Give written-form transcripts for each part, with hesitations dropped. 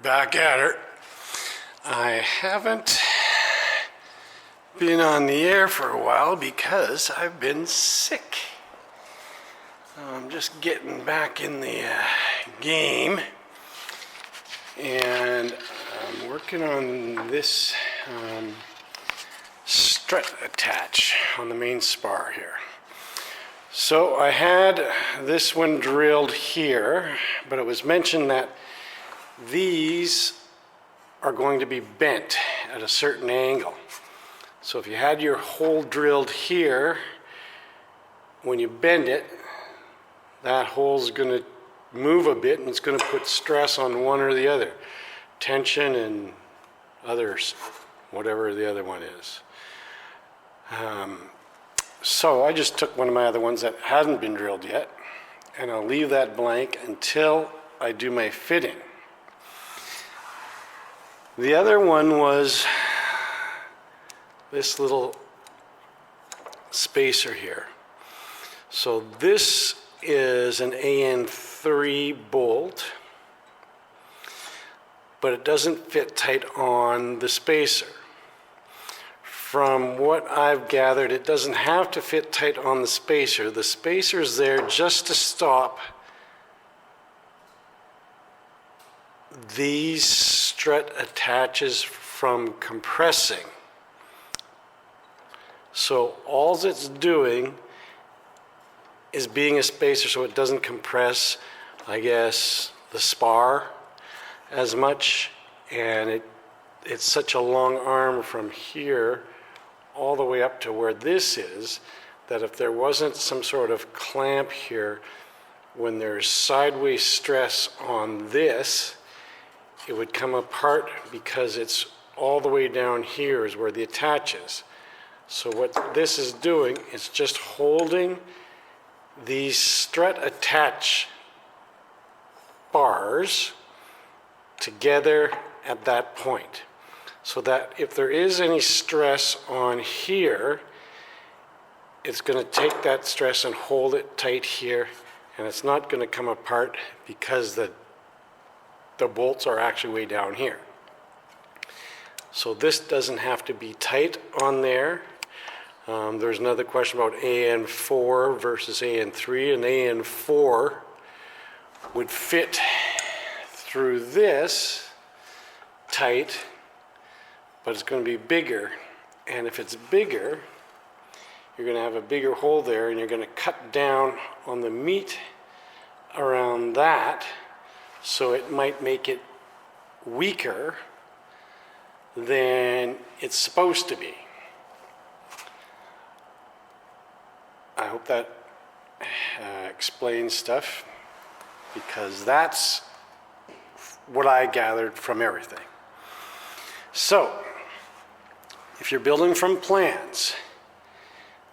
Back at her. I haven't been on the air for a while because I've been sick. I'm just getting back in the game, and I'm working on this strut attach on the main spar here. So I had this one drilled here, but it was mentioned that these are going to be bent at a certain angle. So if you had your hole drilled here, when you bend it, that hole's going to move a bit and it's going to put stress on one or the other. Tension and others, whatever the other one is. So I just took one of my other ones that hasn't been drilled yet, and I'll leave that blank until I do my fitting. The other one was this little spacer here. So this is an AN3 bolt, but it doesn't fit tight on the spacer. From what I've gathered, it doesn't have to fit tight on the spacer. The spacer's there just to stop these strut attaches from compressing. So all it's doing is being a spacer so it doesn't compress, I guess, the spar as much, and it's such a long arm from here all the way up to where this is that if there wasn't some sort of clamp here, when there's sideways stress on this, it would come apart because it's all the way down here is where the attach is. So what this is doing is just holding these strut attach bars together at that point, so that if there is any stress on here, it's going to take that stress and hold it tight here, and it's not going to come apart because the bolts are actually way down here. So this doesn't have to be tight on there. There's another question about AN4 versus AN3, and AN4 would fit through this tight, but it's going to be bigger, and if it's bigger, you're going to have a bigger hole there, and you're going to cut down on the meat around that, so it might make it weaker than it's supposed to be. I hope that explains stuff, because that's what I gathered from everything. So, if you're building from plans,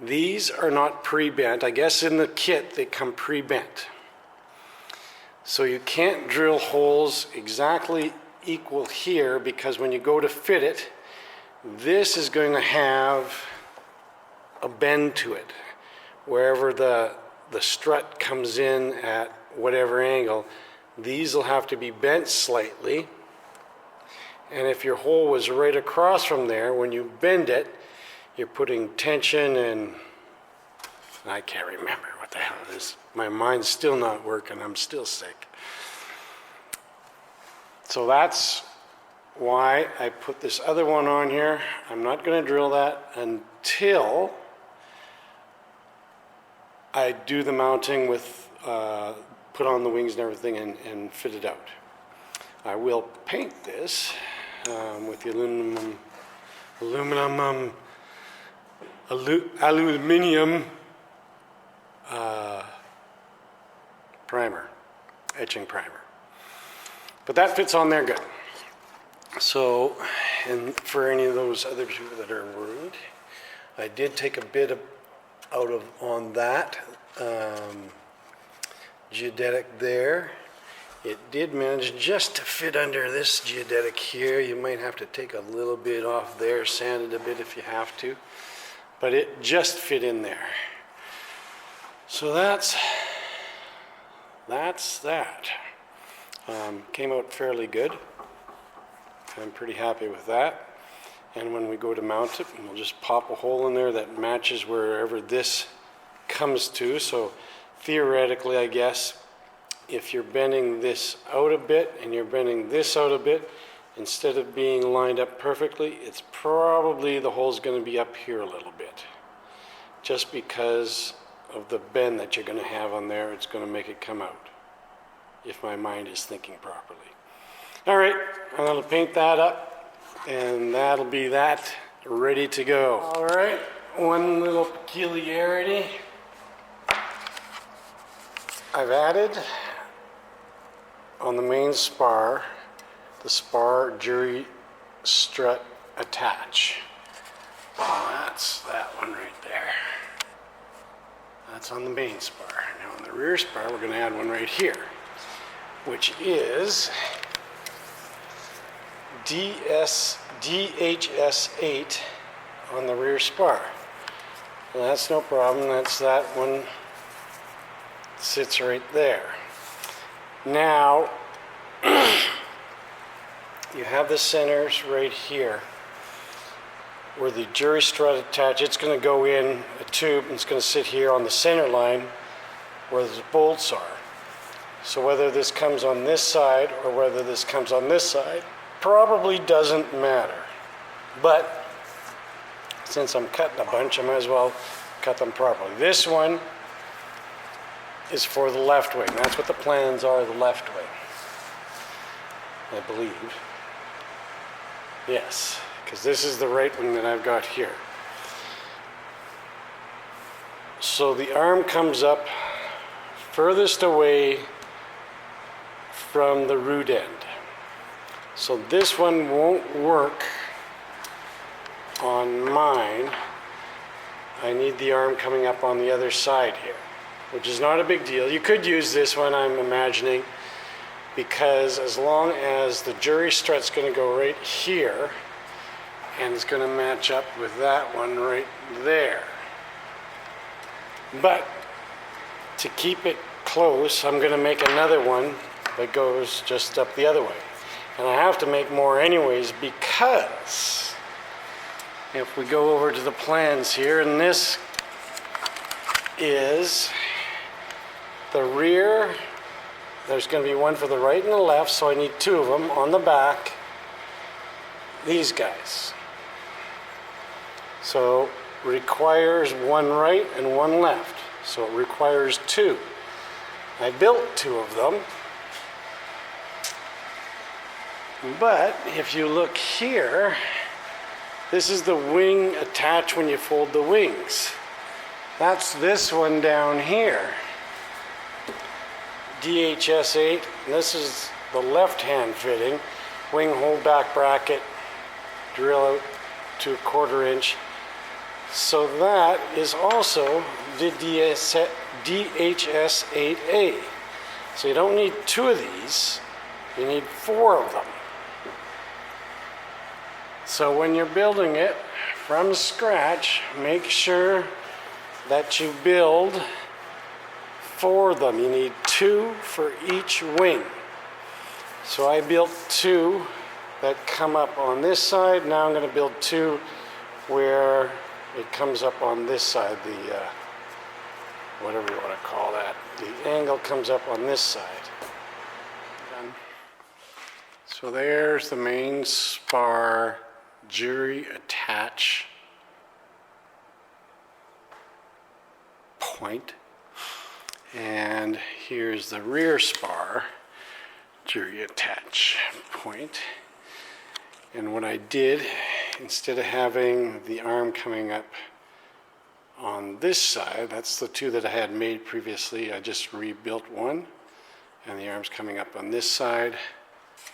these are not pre-bent. I guess in the kit they come pre-bent. So you can't drill holes exactly equal here, because when you go to fit it, this is going to have a bend to it. Wherever the strut comes in at whatever angle, these will have to be bent slightly. And if your hole was right across from there, when you bend it, you're putting tension, and I can't remember what the hell it is. My mind's still not working. I'm still sick. So that's why I put this other one on here. I'm not going to drill that until I do the mounting with, put on the wings and everything and fit it out. I will paint this with the aluminum primer, etching primer. But that fits on there good. So, and for any of those other people that are worried, I did take a bit out of on that geodetic there. It did manage just to fit under this geodetic here. You might have to take a little bit off there, sand it a bit if you have to, but it just fit in there. So that's that. Came out fairly good. I'm pretty happy with that. And when we go to mount it, we'll just pop a hole in there that matches wherever this comes to. So theoretically, I guess, if you're bending this out a bit and you're bending this out a bit, instead of being lined up perfectly, it's probably the hole's going to be up here a little bit. Just because of the bend that you're going to have on there, it's going to make it come out, if my mind is thinking properly. All right, I'm going to paint that up. And that'll be that, ready to go. All right, one little peculiarity. I've added on the main spar, the spar jury strut attach. That's that one right there. That's on the main spar. Now on the rear spar, we're gonna add one right here, which is DHS8 on the rear spar. Well, that's no problem. That's that one sits right there. Now you have the centers right here where the jury strut attach. It's going to go in a tube and it's going to sit here on the center line where the bolts are. So whether this comes on this side or whether this comes on this side probably doesn't matter. But since I'm cutting a bunch, I might as well cut them properly. This one is for the left wing. That's what the plans are, the left wing, I believe. Yes, because this is the right wing that I've got here. So the arm comes up furthest away from the root end. So this one won't work on mine. I need the arm coming up on the other side here, which is not a big deal. You could use this one, I'm imagining, because as long as the jury strut's going to go right here and it's going to match up with that one right there. But to keep it close, I'm going to make another one that goes just up the other way. And I have to make more anyways, because if we go over to the plans here, and this is the rear, there's going to be one for the right and the left, so I need two of them on the back, these guys. So requires one right and one left, so it requires two. I built two of them. But if you look here, this is the wing attached when you fold the wings. That's this one down here, DHS8. And this is the left-hand fitting, wing hold back bracket, drill out to 1/4 inch. So that is also the DHS8A. So you don't need two of these, you need four of them. So when you're building it from scratch, make sure that you build four of them. You need two for each wing. So I built two that come up on this side. Now I'm going to build two where it comes up on this side, the whatever you want to call that. The angle comes up on this side. Done. So there's the main spar jury attach point, and here's the rear spar jury attach point. And what I did, instead of having the arm coming up on this side, that's the two that I had made previously, I just rebuilt one, and the arm's coming up on this side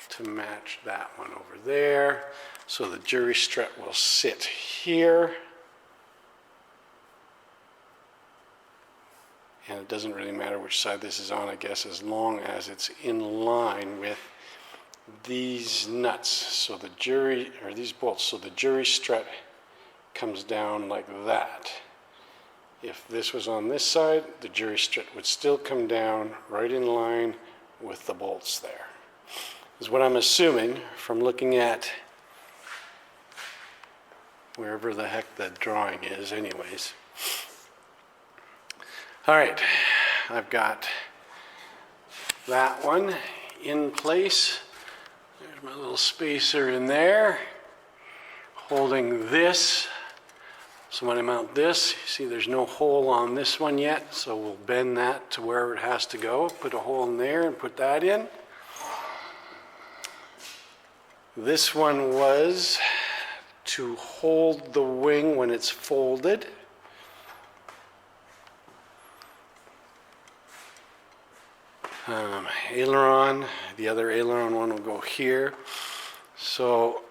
to match that one over there. So the jury strut will sit here, and it doesn't really matter which side this is on, I guess, as long as it's in line with these nuts. So the jury, or these bolts, so the jury strut comes down like that. If this was on this side, the jury strut would still come down right in line with the bolts there. Is what I'm assuming from looking at wherever the heck the drawing is anyways. All right, I've got that one in place. There's my little spacer in there, holding this. So when I mount this, you see there's no hole on this one yet, so we'll bend that to wherever it has to go, put a hole in there and put that in. This one was to hold the wing when it's folded. Aileron, the other aileron one will go here. So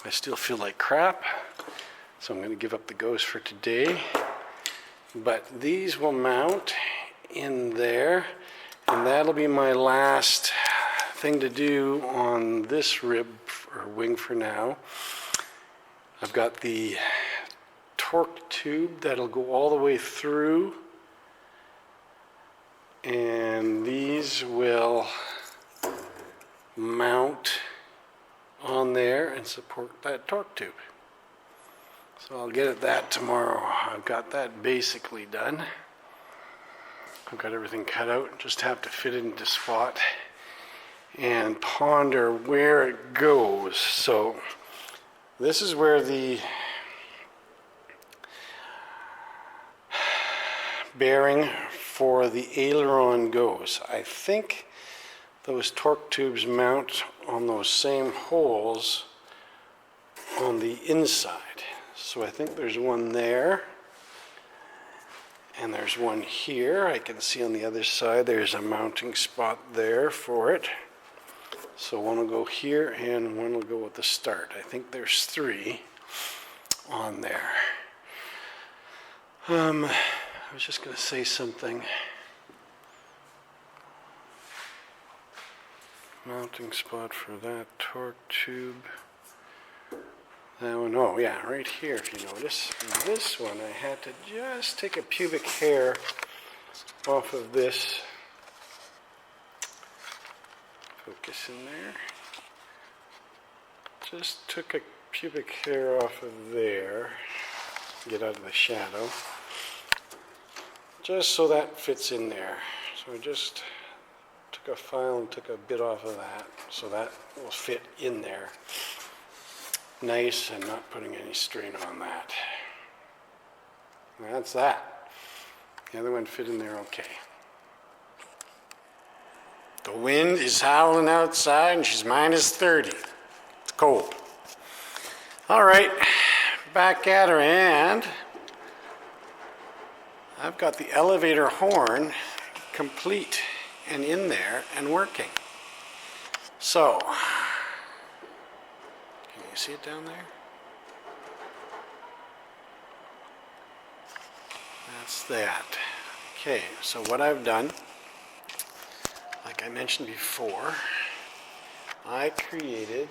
I still feel like crap, so I'm going to give up the ghost for today. But these will mount in there, and that'll be my last thing to do on this rib or wing for now. I've got the torque tube that'll go all the way through, and these will mount on there and support that torque tube. So I'll get at that tomorrow. I've got that basically done. I've got everything cut out, just have to fit it into spot and ponder where it goes. So this is where the bearing for the aileron goes. I think those torque tubes mount on those same holes on the inside. So I think there's one there, and there's one here. I can see on the other side there's a mounting spot there for it. So one will go here and one will go at the start. I think there's 3 on there. I was just going to say something. Mounting spot for that torque tube. That one, oh yeah, right here if you notice. This one I had to just take a pubic hair off of this. Focus in there. Just took a pubic hair off of there. Get out of the shadow. Just so that fits in there. So I just took a file and took a bit off of that, so that will fit in there. Nice, and not putting any strain on that. That's that. The other one fit in there okay. The wind is howling outside and she's -30. It's cold. All right, back at her, and I've got the elevator horn complete and in there and working. So, can you see it down there? That's that. Okay, so what I've done, like I mentioned before, I created,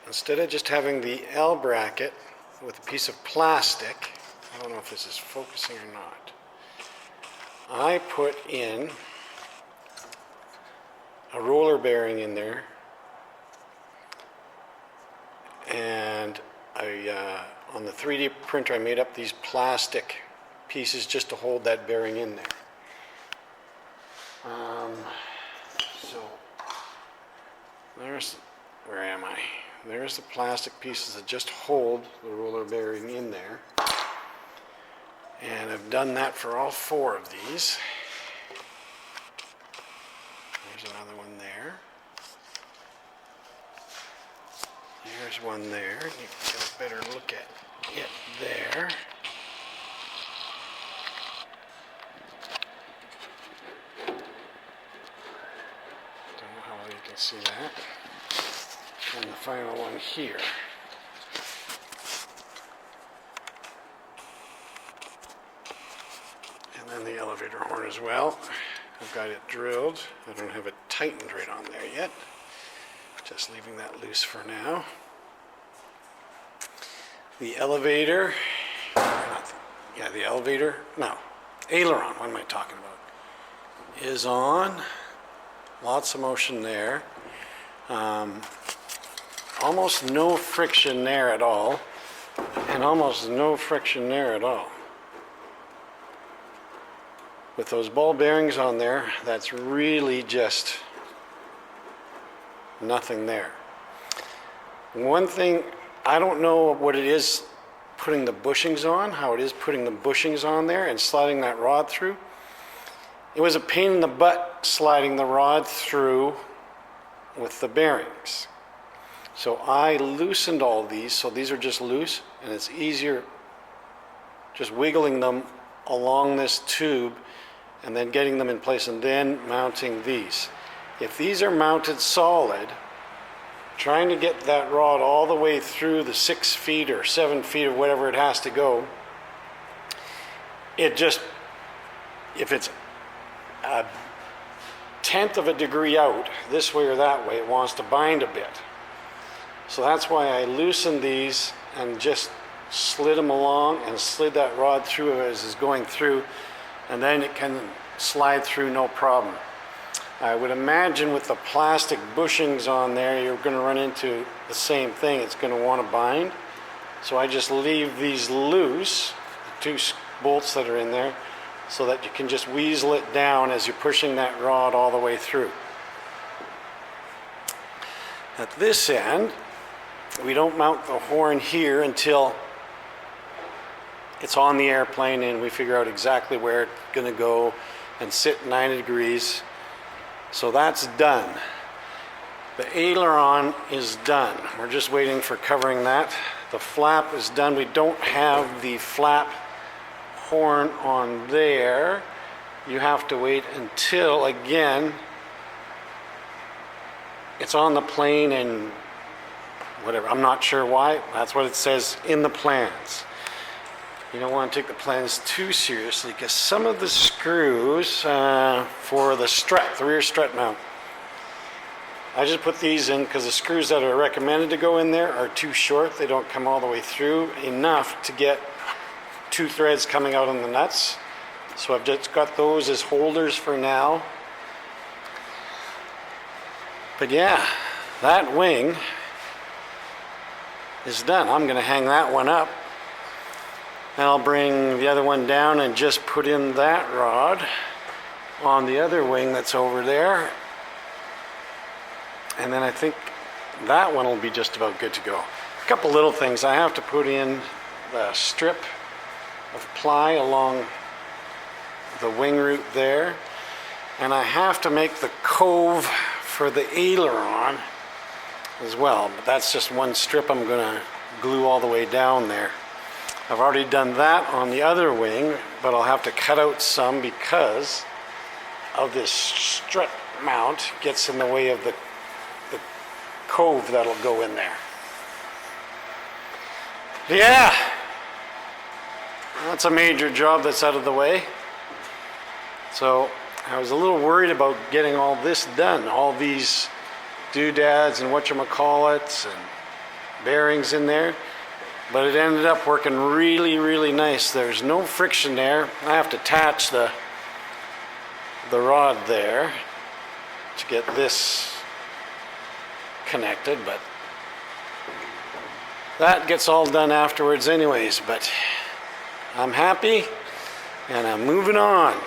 instead of just having the L bracket with a piece of plastic, I don't know if this is focusing or not, I put in a roller bearing in there, and on the 3D printer I made up these plastic pieces just to hold that bearing in there. So there's, where am I? There's the plastic pieces that just hold the roller bearing in there. And I've done that for all 4 of these. There's another one there. There's one there. You can get a better look at it there. Don't know how well you can see that. And the final one here. And then the elevator horn as well. I've got it drilled. I don't have it tightened right on there yet. Just leaving that loose for now. The elevator, the elevator, no, aileron, what am I talking about, is on. Lots of motion there. almost no friction there at all, and almost no friction there at all. With those ball bearings on there, that's really just nothing there. One thing, I don't know what it is putting the bushings on, how it is putting the bushings on there and sliding that rod through. It was a pain in the butt sliding the rod through with the bearings. So I loosened all these, so these are just loose, and it's easier just wiggling them along this tube and then getting them in place and then mounting these. If these are mounted solid, trying to get that rod all the way through the 6 feet or 7 feet or whatever it has to go, it just, if it's a 1/10 of a degree out, this way or that way, it wants to bind a bit. So that's why I loosened these and just slid them along and slid that rod through as it's going through, and then it can slide through no problem. I would imagine with the plastic bushings on there, you're going to run into the same thing. It's going to want to bind. So I just leave these loose, the 2 bolts that are in there, so that you can just weasel it down as you're pushing that rod all the way through. At this end, we don't mount the horn here until it's on the airplane and we figure out exactly where it's going to go and sit 90 degrees. So that's done. The aileron is done. We're just waiting for covering that. The flap is done. We don't have the flap horn on there. You have to wait until, again, it's on the plane and whatever. I'm not sure why. That's what it says in the plans. You don't want to take the plans too seriously because some of the screws for the strut, the rear strut mount, I just put these in because the screws that are recommended to go in there are too short. They don't come all the way through enough to get 2 threads coming out on the nuts. So I've just got those as holders for now. But yeah, that wing is done. I'm going to hang that one up. And I'll bring the other one down and just put in that rod on the other wing that's over there. And then I think that one will be just about good to go. A couple little things. I have to put in the strip of ply along the wing root there. And I have to make the cove for the aileron as well. But that's just one strip I'm going to glue all the way down there. I've already done that on the other wing, but I'll have to cut out some because of this strut mount gets in the way of the cove that'll go in there. Yeah, that's a major job that's out of the way. So I was a little worried about getting all this done, all these doodads and whatchamacallits and bearings in there. But it ended up working really, really nice. There's no friction there. I have to attach the rod there to get this connected, but that gets all done afterwards anyways. But I'm happy and I'm moving on.